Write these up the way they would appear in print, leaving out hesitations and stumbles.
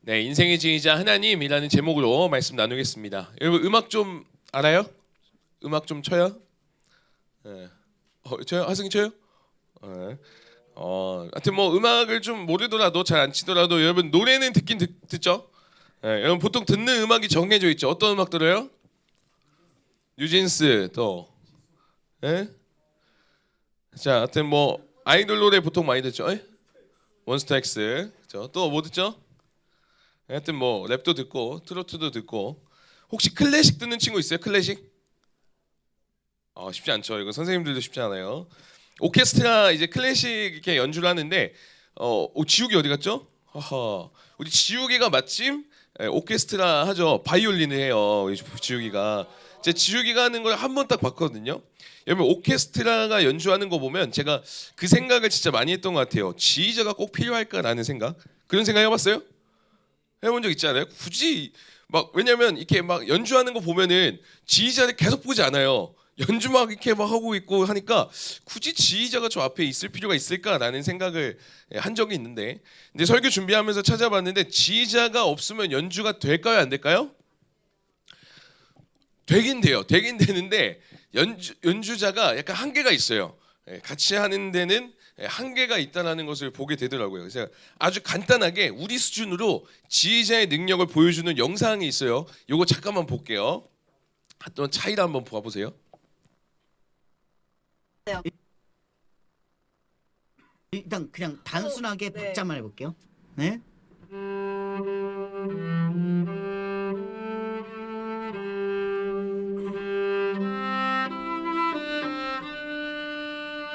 네, 인생의 지휘자 하나님이라는 제목으로 말씀 나누겠습니다. 여러분 음악 좀 알아요? 음악 좀 쳐요? 네. 쳐요? 하승이 쳐요? 네. 하여튼 뭐 음악을 좀 모르더라도 잘 안 치더라도 여러분 노래는 듣긴 듣죠? 네, 여러분 보통 듣는 음악이 정해져 있죠. 어떤 음악 들어요? 뉴진스 또, 네? 자, 하여튼 뭐 아이돌 노래 보통 많이 듣죠? 에? 몬스타엑스, 또 뭐 듣죠? 하여튼 뭐 랩도 듣고 트로트도 듣고. 혹시 클래식 듣는 친구 있어요? 클래식? 쉽지 않죠. 이거 선생님들도 쉽지 않아요. 오케스트라 이제 클래식 이렇게 연주를 하는데 지욱이 어디 갔죠? 하하. 우리 지욱이가 마침 오케스트라 하죠. 바이올린을 해요. 우리 지욱이가. 제 지욱이가 하는 걸 한 번 딱 봤거든요. 여러분 오케스트라가 연주하는 거 보면 제가 그 생각을 진짜 많이 했던 것 같아요. 지휘자가 꼭 필요할까라는 생각. 그런 생각 해봤어요? 해본 적 있지 않아요? 굳이 막 왜냐면 이렇게 막 연주하는 거 보면은 지휘자를 계속 보지 않아요. 연주 막 이렇게 막 하고 있고 하니까 굳이 지휘자가 저 앞에 있을 필요가 있을까라는 생각을 한 적이 있는데, 근데 설교 준비하면서 찾아봤는데 지휘자가 없으면 연주가 될까요, 안 될까요? 되긴 돼요. 되긴 되는데 연주자가 약간 한계가 있어요. 같이 하는 데는 한계가 있다는 것을 보게 되더라고요. 그래서 아주 간단하게 우리 수준으로 지휘자의 능력을 보여주는 영상이 있어요. 이거 잠깐만 볼게요. 또 차이를 한번 봐보세요. 일단 그냥 단순하게 네. 박자만 해볼게요. 네.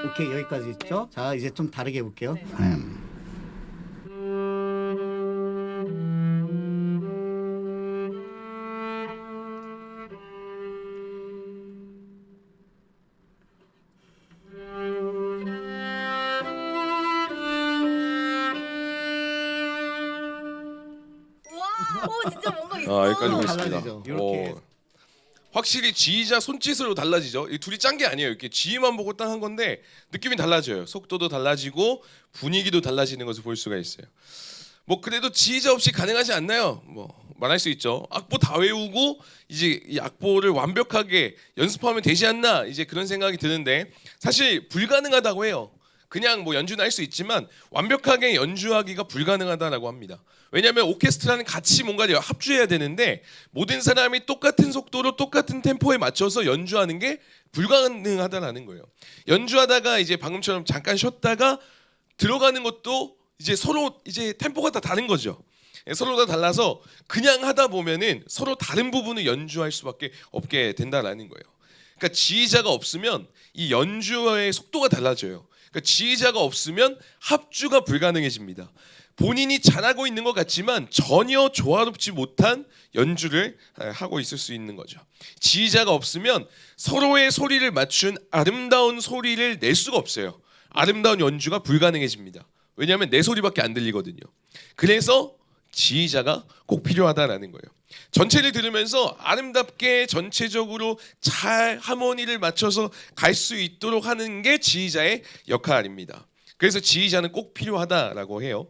오케이, 여기까지 있죠. 자, 이제 좀 다르게 해볼게요. 네. 와, 오 진짜 뭔가 있어. 여기까지 보겠습니다. 달라지죠. 이렇게. 확실히 지휘자 손짓으로 달라지죠. 이 둘이 짠 게 아니에요. 이렇게 지휘만 보고 딱 한 건데 느낌이 달라져요. 속도도 달라지고 분위기도 달라지는 것을 볼 수가 있어요. 뭐 그래도 지휘자 없이 가능하지 않나요? 뭐 말할 수 있죠. 악보 다 외우고 이제 이 악보를 완벽하게 연습하면 되지 않나, 이제 그런 생각이 드는데 사실 불가능하다고 해요. 그냥 뭐 연주는 할 수 있지만 완벽하게 연주하기가 불가능하다라고 합니다. 왜냐하면 오케스트라는 같이 뭔가를 합주해야 되는데 모든 사람이 똑같은 속도로 똑같은 템포에 맞춰서 연주하는 게 불가능하다라는 거예요. 연주하다가 이제 방금처럼 잠깐 쉬었다가 들어가는 것도 이제 서로 이제 템포가 다 다른 거죠. 서로 다 달라서 그냥 하다 보면은 서로 다른 부분을 연주할 수밖에 없게 된다라는 거예요. 그러니까 지휘자가 없으면 이 연주의 속도가 달라져요. 그러니까 지휘자가 없으면 합주가 불가능해집니다. 본인이 잘하고 있는 것 같지만 전혀 조화롭지 못한 연주를 하고 있을 수 있는 거죠. 지휘자가 없으면 서로의 소리를 맞춘 아름다운 소리를 낼 수가 없어요. 아름다운 연주가 불가능해집니다. 왜냐하면 내 소리밖에 안 들리거든요. 그래서 지휘자가 꼭 필요하다라는 거예요. 전체를 들으면서 아름답게 전체적으로 잘 하모니를 맞춰서 갈 수 있도록 하는 게 지휘자의 역할입니다. 그래서 지휘자는 꼭 필요하다라고 해요.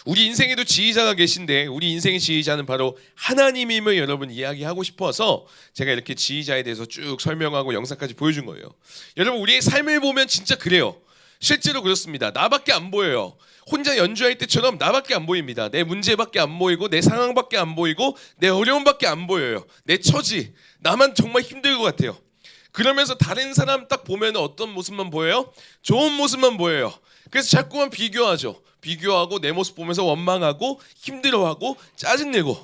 우리 인생에도 지휘자가 계신데 우리 인생의 지휘자는 바로 하나님임을 여러분 이야기하고 싶어서 제가 이렇게 지휘자에 대해서 쭉 설명하고 영상까지 보여준 거예요. 여러분 우리의 삶을 보면 진짜 그래요. 실제로 그렇습니다. 나밖에 안 보여요. 혼자 연주할 때처럼 나밖에 안 보입니다. 내 문제밖에 안 보이고 내 상황밖에 안 보이고 내 어려움밖에 안 보여요. 내 처지, 나만 정말 힘들 것 같아요. 그러면서 다른 사람 딱 보면 어떤 모습만 보여요? 좋은 모습만 보여요. 그래서 자꾸만 비교하죠. 비교하고 내 모습 보면서 원망하고 힘들어하고 짜증내고.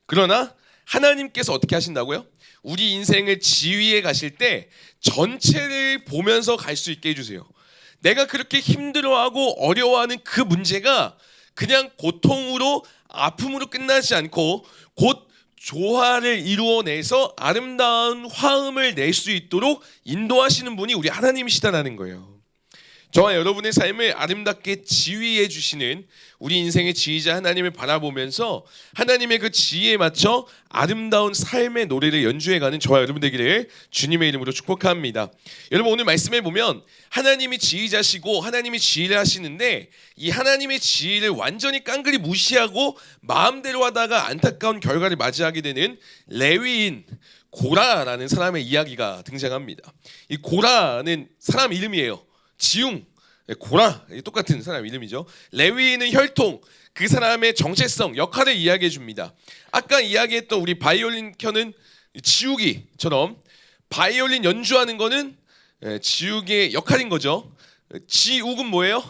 그러나 하나님께서 어떻게 하신다고요? 우리 인생을 지휘해 가실 때 전체를 보면서 갈 수 있게 해주세요. 내가 그렇게 힘들어하고 어려워하는 그 문제가 그냥 고통으로 아픔으로 끝나지 않고 곧 조화를 이루어내서 아름다운 화음을 낼 수 있도록 인도하시는 분이 우리 하나님이시다라는 거예요. 저와 여러분의 삶을 아름답게 지휘해 주시는 우리 인생의 지휘자 하나님을 바라보면서 하나님의 그 지혜에 맞춰 아름다운 삶의 노래를 연주해가는 저와 여러분 되기를 주님의 이름으로 축복합니다. 여러분 오늘 말씀해 보면 하나님이 지휘자시고 하나님이 지휘를 하시는데 이 하나님의 지휘를 완전히 깡그리 무시하고 마음대로 하다가 안타까운 결과를 맞이하게 되는 레위인 고라라는 사람의 이야기가 등장합니다. 이 고라는 사람 이름이에요. 지웅, 고라 똑같은 사람 이름이죠. 레위인은 혈통, 그 사람의 정체성, 역할을 이야기해 줍니다. 아까 이야기했던 우리 바이올린 켜는 지욱이처럼 바이올린 연주하는 거는 지욱의 역할인 거죠. 지욱은 뭐예요?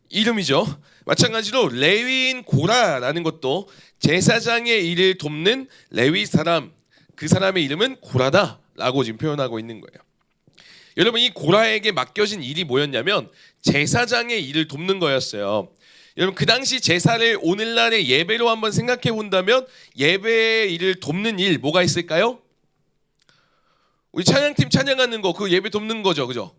이름이죠. 마찬가지로 레위인 고라라는 것도 제사장의 일을 돕는 레위 사람, 그 사람의 이름은 고라다라고 지금 표현하고 있는 거예요. 여러분 이 고라에게 맡겨진 일이 뭐였냐면 제사장의 일을 돕는 거였어요. 여러분 그 당시 제사를 오늘날의 예배로 한번 생각해 본다면 예배의 일을 돕는 일 뭐가 있을까요? 우리 찬양팀 찬양하는 거 그 예배 돕는 거죠, 그죠?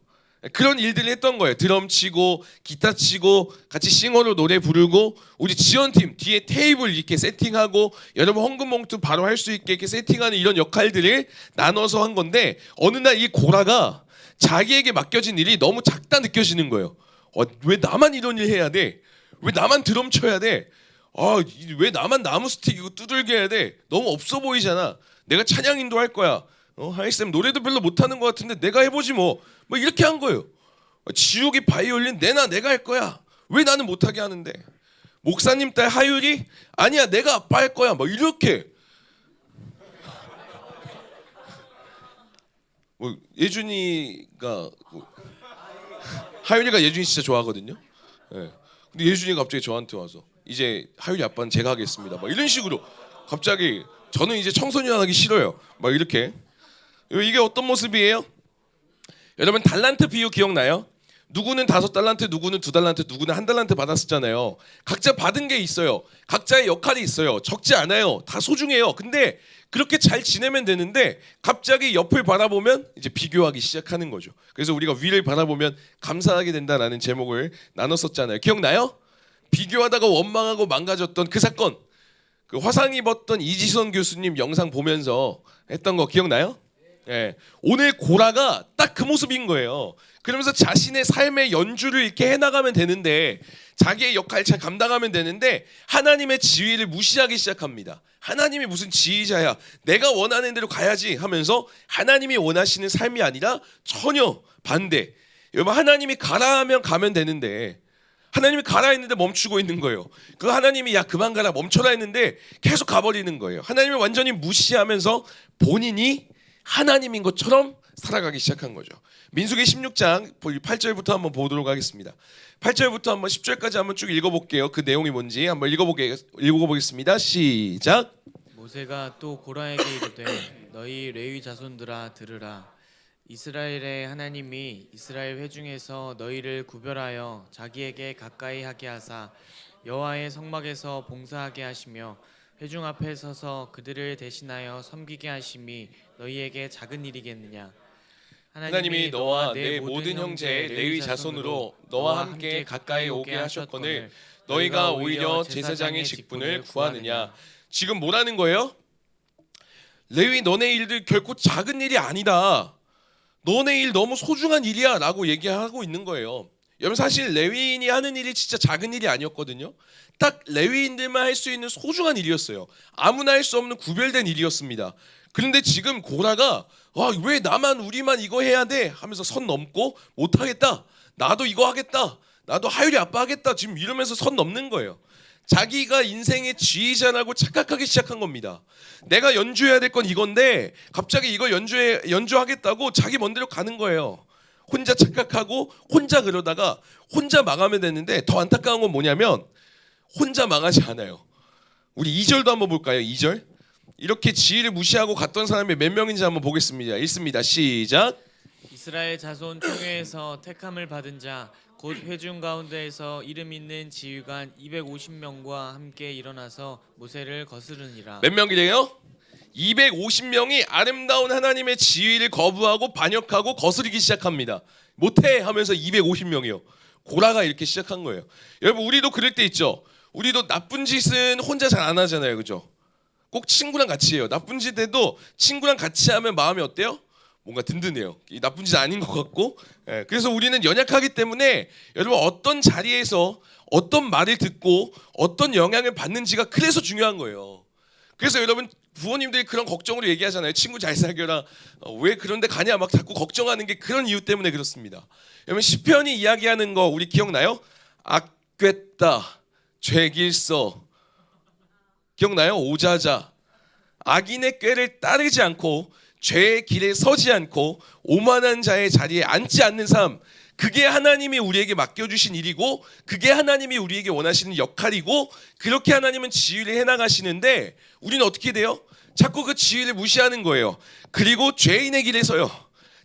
그런 일들을 했던 거예요. 드럼 치고 기타 치고 같이 싱어로 노래 부르고 우리 지원팀 뒤에 테이블 이렇게 세팅하고 여러분 헌금 봉투 바로 할 수 있게 이렇게 세팅하는 이런 역할들을 나눠서 한 건데 어느 날 이 고라가 자기에게 맡겨진 일이 너무 작다 느껴지는 거예요. 왜 나만 이런 일 해야 돼? 왜 나만 드럼 쳐야 돼? 왜 나만 나무 스틱 이거 두들겨 해야 돼? 너무 없어 보이잖아. 내가 찬양 인도할 거야. 하이쌤 노래도 별로 못하는 것 같은데 내가 해보지 뭐 이렇게 한 거예요. 지옥이 바이올린 내가 할 거야. 왜 나는 못하게 하는데? 목사님 딸 하율이 아니야 내가 아빠 할 거야. 막 이렇게. 예준이가 하율이가 예준이 진짜 좋아하거든요. 네. 근데 예준이가 갑자기 저한테 와서 이제 하율이 아빠는 제가 하겠습니다. 막 이런 식으로 갑자기 저는 이제 청소년 하기 싫어요. 막 이렇게. 이게 어떤 모습이에요? 여러분 달란트 비유 기억나요? 누구는 5달란트, 누구는 2달란트, 누구는 1달란트 받았었잖아요. 각자 받은 게 있어요. 각자의 역할이 있어요. 적지 않아요. 다 소중해요. 근데 그렇게 잘 지내면 되는데 갑자기 옆을 바라보면 이제 비교하기 시작하는 거죠. 그래서 우리가 위를 바라보면 감사하게 된다라는 제목을 나눴었잖아요. 기억나요? 비교하다가 원망하고 망가졌던 그 사건. 그 화상 입었던 이지선 교수님 영상 보면서 했던 거 기억나요? 예. 오늘 고라가 딱 그 모습인 거예요. 그러면서 자신의 삶의 연주를 이렇게 해나가면 되는데 자기의 역할 잘 감당하면 되는데 하나님의 지휘를 무시하기 시작합니다. 하나님이 무슨 지휘자야? 내가 원하는 대로 가야지 하면서 하나님이 원하시는 삶이 아니라 전혀 반대. 여러분 하나님이 가라 하면 가면 되는데 하나님이 가라 했는데 멈추고 있는 거예요. 그 하나님이 야 그만 가라 멈춰라 했는데 계속 가버리는 거예요. 하나님을 완전히 무시하면서 본인이 하나님인 것처럼 살아가기 시작한 거죠. 민수기 16장 8절부터 한번 보도록 하겠습니다. 8절부터 한번 10절까지 한번 쭉 읽어볼게요. 그 내용이 뭔지 한번 읽어보겠습니다. 시작. 모세가 또 고라에게 이르되 너희 레위 자손들아 들으라. 이스라엘의 하나님이 이스라엘 회중에서 너희를 구별하여 자기에게 가까이 하게 하사 여호와의 성막에서 봉사하게 하시며 회중 앞에 서서 그들을 대신하여 섬기게 하심이 너희에게 작은 일이겠느냐. 하나님이 너와 내 모든 형제 레위 자손으로 너와 함께 가까이 오게 하셨거늘 너희가 오히려 제사장의 직분을 구하느냐. 지금 뭐라는 거예요? 레위 너네 일들 결코 작은 일이 아니다. 너네 일 너무 소중한 일이야 라고 얘기하고 있는 거예요. 여러분 사실 레위인이 하는 일이 진짜 작은 일이 아니었거든요. 딱 레위인들만 할 수 있는 소중한 일이었어요. 아무나 할 수 없는 구별된 일이었습니다. 그런데 지금 고라가 왜 나만 우리만 이거 해야 돼 하면서 선 넘고 못하겠다. 나도 이거 하겠다. 나도 하율이 아빠 하겠다. 지금 이러면서 선 넘는 거예요. 자기가 인생의 지휘자라고 착각하기 시작한 겁니다. 내가 연주해야 될 건 이건데 갑자기 이거 연주하겠다고 자기 멋대로 가는 거예요. 혼자 착각하고 혼자 그러다가 혼자 망하면 되는데 더 안타까운 건 뭐냐면 혼자 망하지 않아요. 우리 2절도 한번 볼까요? 2절. 이렇게 지위를 무시하고 갔던 사람이 몇 명인지 한번 보겠습니다. 읽습니다. 시작. 이스라엘 자손 총회에서 택함을 받은 자 곧 회중 가운데에서 이름 있는 지휘관 250명과 함께 일어나서 모세를 거스르니라. 몇 명이래요? 250명이 아름다운 하나님의 지위를 거부하고 반역하고 거스르기 시작합니다. 못해 하면서 250명이요. 고라가 이렇게 시작한 거예요. 여러분 우리도 그럴 때 있죠. 우리도 나쁜 짓은 혼자 잘 안 하잖아요, 그죠? 꼭 친구랑 같이 해요. 나쁜 짓 해도 친구랑 같이 하면 마음이 어때요? 뭔가 든든해요. 이 나쁜 짓 아닌 것 같고. 예, 그래서 우리는 연약하기 때문에 여러분 어떤 자리에서 어떤 말을 듣고 어떤 영향을 받는지가 그래서 중요한 거예요. 그래서 여러분 부모님들이 그런 걱정으로 얘기하잖아요. 친구 잘 사귀어라. 왜 그런데 가냐 막 자꾸 걱정하는 게 그런 이유 때문에 그렇습니다. 여러분 시편이 이야기하는 거 우리 기억나요? 악괴다, 죄길서. 기억나요? 오자자. 악인의 꾀를 따르지 않고 죄의 길에 서지 않고 오만한 자의 자리에 앉지 않는 삶. 그게 하나님이 우리에게 맡겨주신 일이고 그게 하나님이 우리에게 원하시는 역할이고 그렇게 하나님은 지휘를 해나가시는데 우리는 어떻게 돼요? 자꾸 그 지휘를 무시하는 거예요. 그리고 죄인의 길에 서요.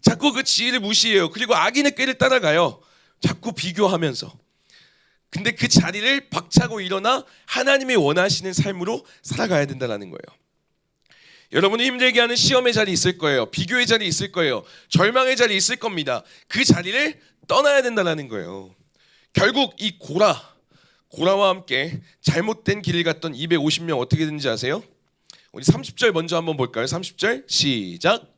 자꾸 그 지휘를 무시해요. 그리고 악인의 꾀를 따라가요. 자꾸 비교하면서. 근데 그 자리를 박차고 일어나 하나님이 원하시는 삶으로 살아가야 된다는 거예요. 여러분이 힘들게 하는 시험의 자리 있을 거예요. 비교의 자리 있을 거예요. 절망의 자리 있을 겁니다. 그 자리를 떠나야 된다는 거예요. 결국 이 고라와 함께 잘못된 길을 갔던 250명 어떻게 되는지 아세요? 우리 30절 먼저 한번 볼까요? 30절 시작.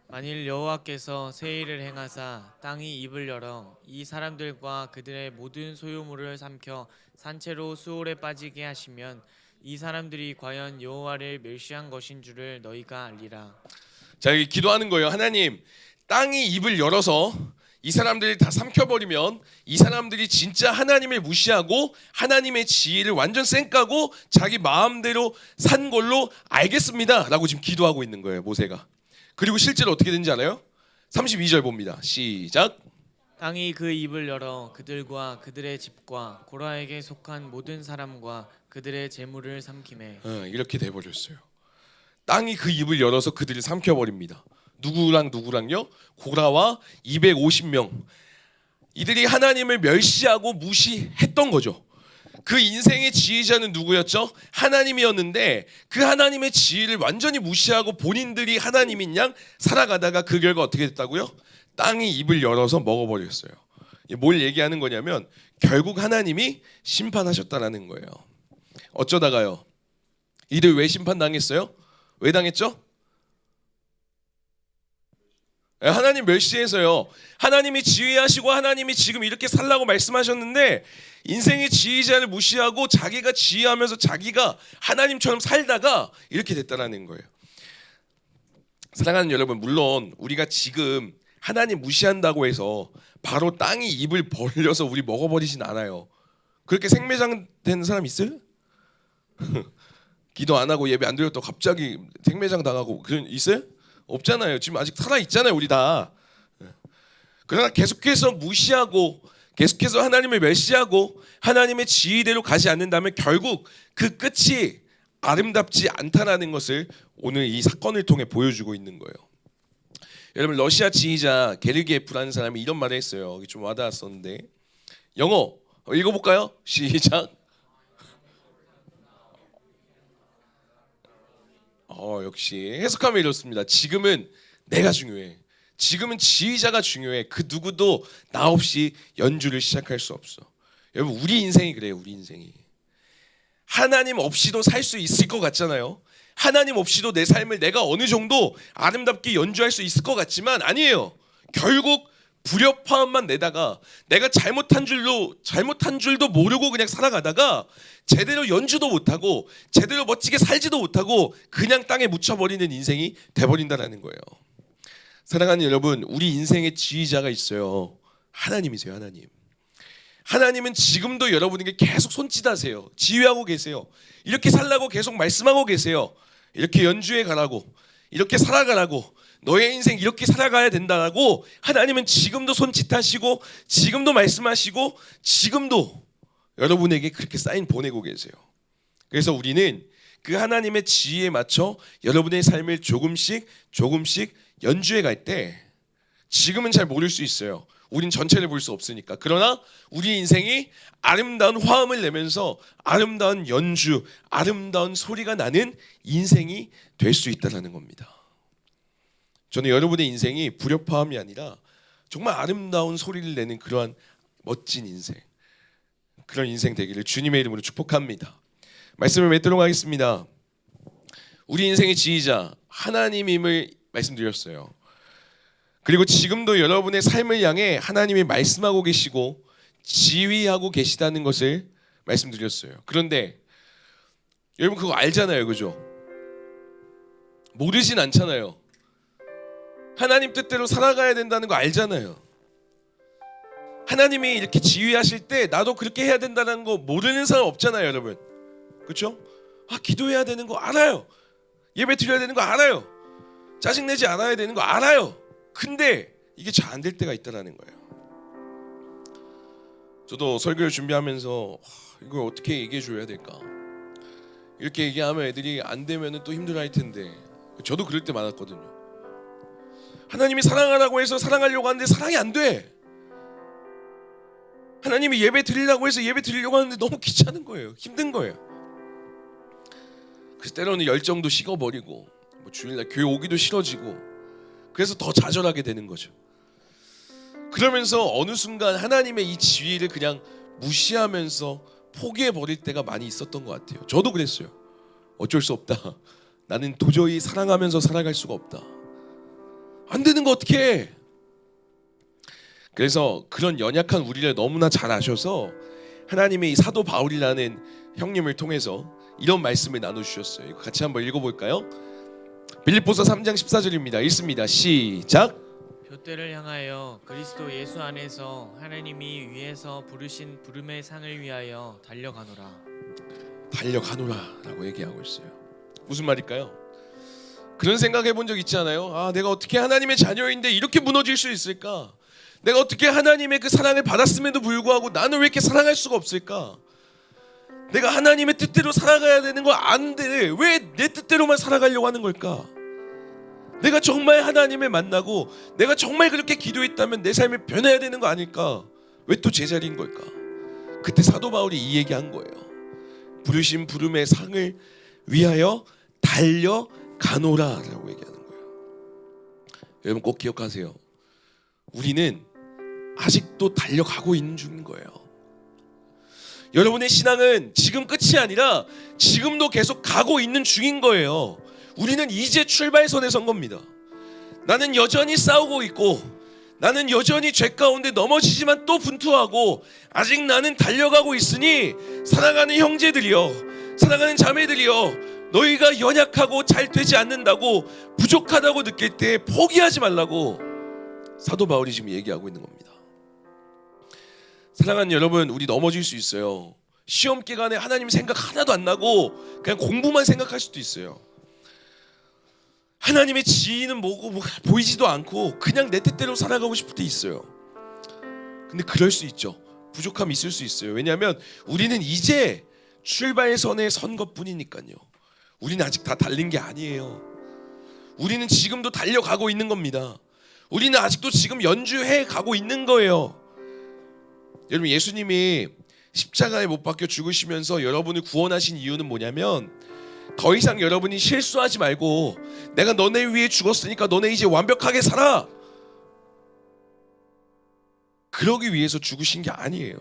만일 여호와께서 새 일을 행하사 땅이 입을 열어 이 사람들과 그들의 모든 소유물을 삼켜 산채로 수월에 빠지게 하시면 이 사람들이 과연 여호와를 멸시한 것인 줄을 너희가 알리라. 자, 여기 기도하는 거예요. 하나님, 땅이 입을 열어서 이 사람들이 다 삼켜버리면 이 사람들이 진짜 하나님을 무시하고 하나님의 지혜를 완전 쌩까고 자기 마음대로 산 걸로 알겠습니다 라고 지금 기도하고 있는 거예요, 모세가. 그리고 실제로 어떻게 되는지 알아요? 32절 봅니다. 시작. 땅이 그 입을 열어 그들과 그들의 집과 고라에게 속한 모든 사람과 그들의 재물을 삼키매. 이렇게 돼버렸어요. 땅이 그 입을 열어서 그들을 삼켜버립니다. 누구랑요? 고라와 250명. 이들이 하나님을 멸시하고 무시했던 거죠. 그 인생의 지휘자는 누구였죠? 하나님이었는데 그 하나님의 지휘를 완전히 무시하고 본인들이 하나님인 양 살아가다가 그 결과 어떻게 됐다고요? 땅이 입을 열어서 먹어버렸어요. 뭘 얘기하는 거냐면 결국 하나님이 심판하셨다라는 거예요. 어쩌다가요? 이들 왜 심판당했어요? 왜 당했죠? 하나님 멸시해서요. 하나님이 지휘하시고 하나님이 지금 이렇게 살라고 말씀하셨는데 인생의 지휘자를 무시하고 자기가 지휘하면서 자기가 하나님처럼 살다가 이렇게 됐다라는 거예요. 사랑하는 여러분, 물론 우리가 지금 하나님 무시한다고 해서 바로 땅이 입을 벌려서 우리 먹어버리진 않아요. 그렇게 생매장 된 사람 있어요? 기도 안 하고 예배 안 드렸다고 갑자기 생매장 당하고 그런 있어요? 없잖아요. 지금 아직 살아 있잖아요, 우리 다. 그러나 계속해서 무시하고 계속해서 하나님을 멸시하고 하나님의 지휘대로 가지 않는다면 결국 그 끝이 아름답지 않다라는 것을 오늘 이 사건을 통해 보여주고 있는 거예요. 여러분 러시아 지휘자 게르기예프라는 사람이 이런 말을 했어요. 좀 와닿았었는데 영어 읽어볼까요? 시작. 역시 해석하면 이렇습니다. 지금은 내가 중요해. 지금은 지휘자가 중요해. 그 누구도 나 없이 연주를 시작할 수 없어. 여러분 우리 인생이 그래요. 우리 인생이 하나님 없이도 살 수 있을 것 같잖아요. 하나님 없이도 내 삶을 내가 어느 정도 아름답게 연주할 수 있을 것 같지만 아니에요. 결국 불협화음만 내다가 내가 잘못한 줄도 모르고 그냥 살아가다가 제대로 연주도 못하고 제대로 멋지게 살지도 못하고 그냥 땅에 묻혀버리는 인생이 돼버린다는 거예요. 사랑하는 여러분, 우리 인생의 지휘자가 있어요. 하나님이세요. 하나님. 하나님은 지금도 여러분에게 계속 손짓하세요. 지휘하고 계세요. 이렇게 살라고 계속 말씀하고 계세요. 이렇게 연주해 가라고, 이렇게 살아가라고, 너의 인생 이렇게 살아가야 된다라고 하나님은 지금도 손짓하시고 지금도 말씀하시고 지금도 여러분에게 그렇게 사인 보내고 계세요. 그래서 우리는 그 하나님의 지혜에 맞춰 여러분의 삶을 조금씩 연주해 갈 때 지금은 잘 모를 수 있어요. 우린 전체를 볼 수 없으니까. 그러나 우리 인생이 아름다운 화음을 내면서 아름다운 연주, 아름다운 소리가 나는 인생이 될 수 있다는 겁니다. 저는 여러분의 인생이 불협화음이 아니라 정말 아름다운 소리를 내는 그러한 멋진 인생, 그런 인생 되기를 주님의 이름으로 축복합니다. 말씀을 맺도록 하겠습니다. 우리 인생의 지휘자 하나님임을 말씀드렸어요. 그리고 지금도 여러분의 삶을 향해 하나님이 말씀하고 계시고 지휘하고 계시다는 것을 말씀드렸어요. 그런데 여러분 그거 알잖아요, 그죠? 모르진 않잖아요. 하나님 뜻대로 살아가야 된다는 거 알잖아요. 하나님이 이렇게 지휘하실 때 나도 그렇게 해야 된다는 거 모르는 사람 없잖아요, 여러분. 그렇죠? 기도해야 되는 거 알아요. 예배 드려야 되는 거 알아요. 짜증내지 않아야 되는 거 알아요. 근데 이게 잘 안 될 때가 있다라는 거예요. 저도 설교를 준비하면서 이걸 어떻게 얘기해 줘야 될까? 이렇게 얘기하면 애들이 안 되면 또 힘들어할 텐데, 저도 그럴 때 많았거든요. 하나님이 사랑하라고 해서 사랑하려고 하는데 사랑이 안 돼. 하나님이 예배 드리려고 해서 예배 드리려고 하는데 너무 귀찮은 거예요. 힘든 거예요. 그래서 때로는 열정도 식어버리고 주일날 교회 오기도 싫어지고, 그래서 더 좌절하게 되는 거죠. 그러면서 어느 순간 하나님의 이 지위를 그냥 무시하면서 포기해버릴 때가 많이 있었던 것 같아요. 저도 그랬어요. 어쩔 수 없다. 나는 도저히 사랑하면서 살아갈 수가 없다. 안 되는 거 어떻게 해? 그래서 그런 연약한 우리를 너무나 잘 아셔서 하나님의 이 사도 바울이라는 형님을 통해서 이런 말씀을 나눠주셨어요. 이거 같이 한번 읽어볼까요? 빌립보서 3장 14절입니다. 읽습니다. 시작. 둯대를 향하여 그리스도 예수 안에서 하나님이 위에서 부르신 부름의 상을 위하여 달려가노라. 달려가노라라고 얘기하고 있어요. 무슨 말일까요? 그런 생각해 본 적 있지 않아요? 내가 어떻게 하나님의 자녀인데 이렇게 무너질 수 있을까? 내가 어떻게 하나님의 그 사랑을 받았음에도 불구하고 나는 왜 이렇게 사랑할 수가 없을까? 내가 하나님의 뜻대로 살아가야 되는 거 안 돼. 왜 내 뜻대로만 살아가려고 하는 걸까? 내가 정말 하나님을 만나고 내가 정말 그렇게 기도했다면 내 삶이 변해야 되는 거 아닐까? 왜 또 제자리인 걸까? 그때 사도 바울이 이 얘기한 거예요. 부르신 부름의 상을 위하여 달려가노라라고 얘기하는 거예요. 여러분 꼭 기억하세요. 우리는 아직도 달려가고 있는 중인 거예요. 여러분의 신앙은 지금 끝이 아니라 지금도 계속 가고 있는 중인 거예요. 우리는 이제 출발선에 선 겁니다. 나는 여전히 싸우고 있고, 나는 여전히 죄 가운데 넘어지지만 또 분투하고, 아직 나는 달려가고 있으니 사랑하는 형제들이여, 사랑하는 자매들이여, 너희가 연약하고 잘 되지 않는다고, 부족하다고 느낄 때 포기하지 말라고 사도 바울이 지금 얘기하고 있는 겁니다. 사랑하는 여러분, 우리 넘어질 수 있어요. 시험 기간에 하나님 생각 하나도 안 나고 그냥 공부만 생각할 수도 있어요. 하나님의 지위는 뭐고 보이지도 않고 그냥 내 뜻대로 살아가고 싶을 때 있어요. 근데 그럴 수 있죠. 부족함이 있을 수 있어요. 왜냐하면 우리는 이제 출발선에 선 것뿐이니까요. 우리는 아직 다 달린 게 아니에요. 우리는 지금도 달려가고 있는 겁니다. 우리는 아직도 지금 연주해 가고 있는 거예요. 여러분, 예수님이 십자가에 못 박혀 죽으시면서 여러분을 구원하신 이유는 뭐냐면, 더 이상 여러분이 실수하지 말고 내가 너네 위해 죽었으니까 너네 이제 완벽하게 살아, 그러기 위해서 죽으신 게 아니에요.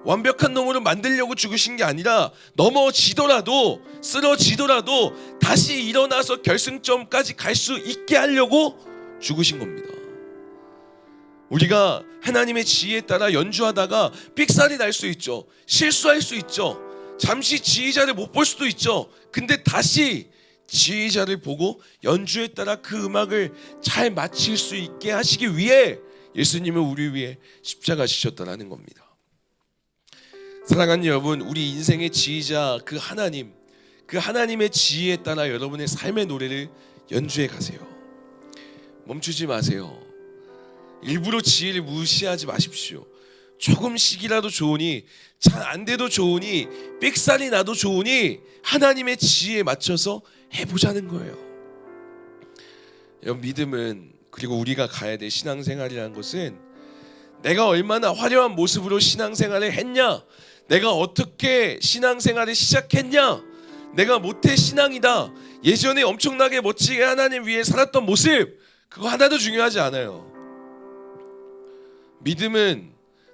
완벽한 놈으로 만들려고 죽으신 게 아니라 넘어지더라도 쓰러지더라도 다시 일어나서 결승점까지 갈 수 있게 하려고 죽으신 겁니다. 우리가 하나님의 지혜에 따라 연주하다가 삑살이 날 수 있죠. 실수할 수 있죠. 잠시 지휘자를 못 볼 수도 있죠. 근데 다시 지휘자를 보고 연주에 따라 그 음악을 잘 마칠 수 있게 하시기 위해 예수님은 우리 위해 십자가 지셨다라는 겁니다. 사랑하는 여러분, 우리 인생의 지휘자 그 하나님, 그 하나님의 지혜에 따라 여러분의 삶의 노래를 연주해 가세요. 멈추지 마세요. 일부러 지혜를 무시하지 마십시오. 조금씩이라도 좋으니, 잘 안 돼도 좋으니, 삑살이 나도 좋으니 하나님의 지혜에 맞춰서 해보자는 거예요. 여러분, 믿음은, 그리고 우리가 가야 될 신앙생활이라는 것은 내가 얼마나 화려한 모습으로 신앙생활을 했냐, 내가 어떻게 신앙생활을 시작했냐, 내가 모태 신앙이다, 예전에 엄청나게 멋지게 하나님 위해 살았던 모습, 그거 하나도 중요하지 않아요. 믿음은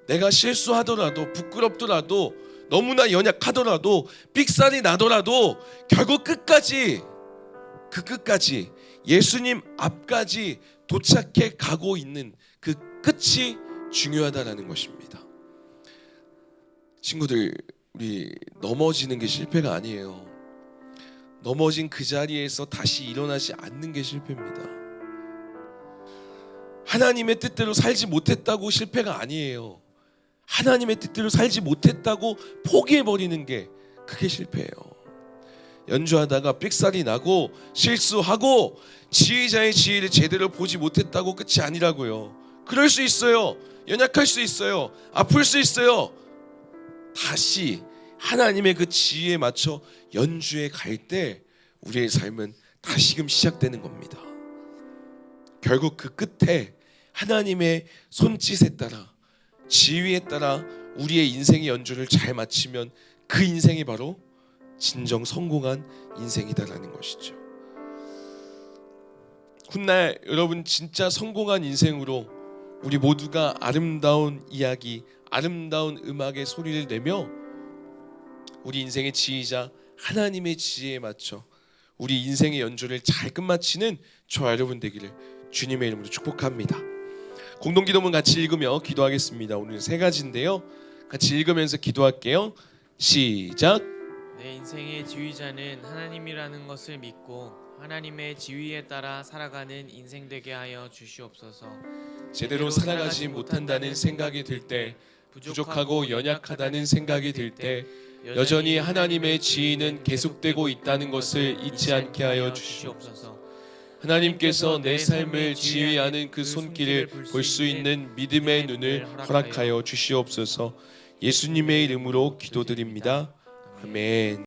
내가 실수하더라도 부끄럽더라도 너무나 연약하더라도 삑살이 나더라도 결국 끝까지 그 끝까지 예수님 앞까지 도착해 가고 있는 그 끝이 중요하다라는 것입니다. 친구들, 우리 넘어지는 게 실패가 아니에요. 넘어진 그 자리에서 다시 일어나지 않는 게 실패입니다. 하나님의 뜻대로 살지 못했다고 실패가 아니에요. 하나님의 뜻대로 살지 못했다고 포기해버리는 게 그게 실패예요. 연주하다가 삑살이 나고 실수하고 지휘자의 지휘를 제대로 보지 못했다고 끝이 아니라고요. 그럴 수 있어요. 연약할 수 있어요. 아플 수 있어요. 다시 하나님의 그 지휘에 맞춰 연주해 갈 때 우리의 삶은 다시금 시작되는 겁니다. 결국 그 끝에 하나님의 손짓에 따라 지휘에 따라 우리의 인생의 연주를 잘 마치면 그 인생이 바로 진정 성공한 인생이다라는 것이죠. 훗날 여러분 진짜 성공한 인생으로 우리 모두가 아름다운 이야기, 아름다운 음악의 소리를 내며 우리 인생의 지휘자 하나님의 지혜에 맞춰 우리 인생의 연주를 잘 끝마치는 저와 여러분 되기를 주님의 이름으로 축복합니다. 공동기도문 같이 읽으며 기도하겠습니다. 오늘 세 가지인데요. 같이 읽으면서 기도할게요. 시작. 내 인생의 지휘자는 하나님이라는 것을 믿고 하나님의 지휘에 따라 살아가는 인생 되게 하여 주시옵소서. 제대로 살아가지 못한다는 생각이 들 때, 부족하고 연약하다는 생각이 들 때 여전히 하나님의 지휘는 계속되고 있다는 것을 잊지 않게 하여 주시옵소서. 하나님께서 내 삶을 지휘하는 그 손길을 볼 수 있는 믿음의 눈을 허락하여 주시옵소서. 예수님의 이름으로 기도드립니다. 아멘.